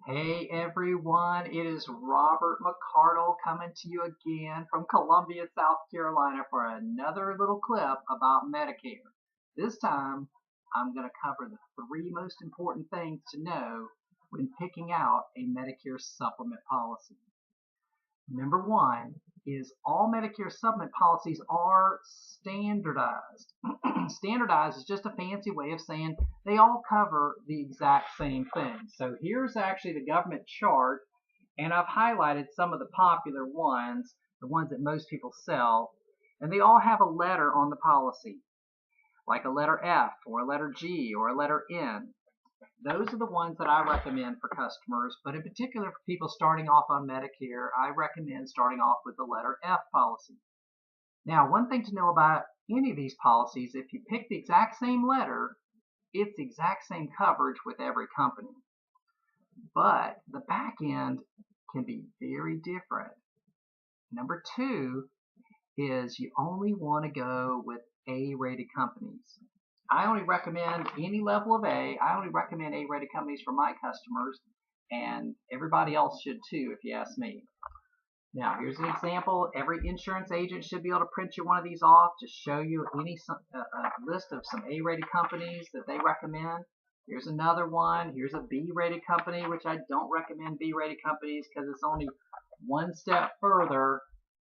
Hey everyone, it is Robert McCardle coming to you again from Columbia, South Carolina for another little clip about Medicare. This time, I'm going to cover the three most important things to know when picking out a Medicare supplement policy. Number one is all Medicare supplement policies are standardized. Standardized is just a fancy way of saying they all cover the exact same thing. So here's actually the government chart, and I've highlighted some of the popular ones, the ones that most people sell, and they all have a letter on the policy, like a letter F or a letter G or a letter N. Those are the ones that I recommend for customers, but in particular for people starting off on Medicare, I recommend starting off with the letter F policy. Now, one thing to know about any of these policies, if you pick the exact same letter, it's the exact same coverage with every company. But the back end can be very different. Number two is you only want to go with A-rated companies. I only recommend any level of A. I only recommend A-rated companies for my customers, and everybody else should too, if you ask me. Now, here's an example. Every insurance agent should be able to print you one of these off to show you a list of some A-rated companies that they recommend. Here's another one. Here's a B-rated company, which I don't recommend B-rated companies because it's only one step further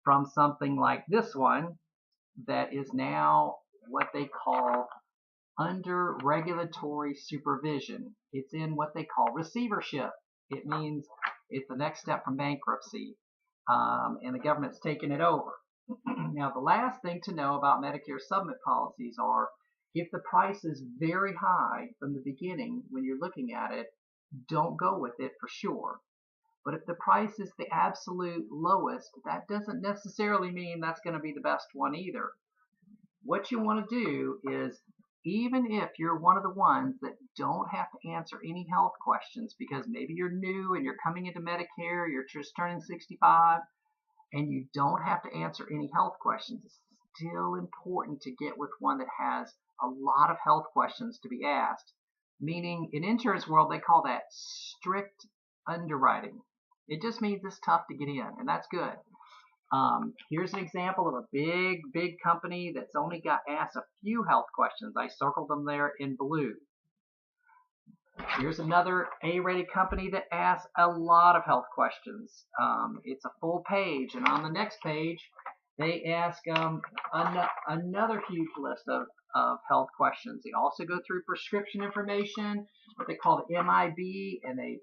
from something like this one that is now what they call under regulatory supervision. It's in what they call receivership. It means it's the next step from bankruptcy, and the government's taking it over. Now, the last thing to know about Medicare supplement policies are if the price is very high from the beginning when you're looking at it, don't go with it for sure. But if the price is the absolute lowest, that doesn't necessarily mean that's going to be the best one either. What you want to do is, even if you're one of the ones that don't have to answer any health questions because maybe you're new and you're coming into Medicare, you're just turning 65, and you don't have to answer any health questions, it's still important to get with one that has a lot of health questions to be asked. Meaning, in insurance world, they call that strict underwriting. It just means it's tough to get in, and that's good. Here's an example of a big company that's only got asked a few health questions. I circled them there in blue. Here's another A-rated company that asks a lot of health questions. It's a full page, and on the next page, they ask another huge list of health questions. They also go through prescription information, what they call the MIB, and they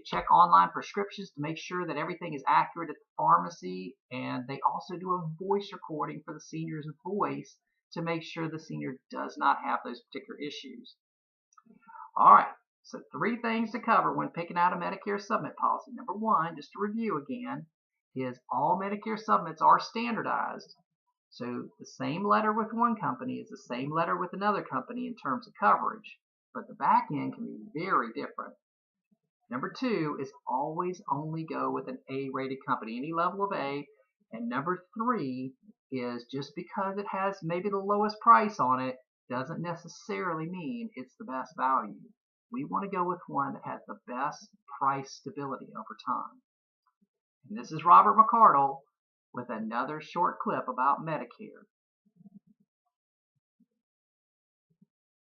check online prescriptions to make sure that everything is accurate at the pharmacy, and they also do a voice recording for the senior's voice to make sure the senior does not have those particular issues. All right, so three things to cover when picking out a Medicare supplement policy. Number one, just to review again, is all Medicare supplements are standardized. So the same letter with one company is the same letter with another company in terms of coverage, but the back end can be very different. Number two is always only go with an A-rated company, any level of A. And number three is just because it has maybe the lowest price on it doesn't necessarily mean it's the best value. We want to go with one that has the best price stability over time. And this is Robert McCardle with another short clip about Medicare.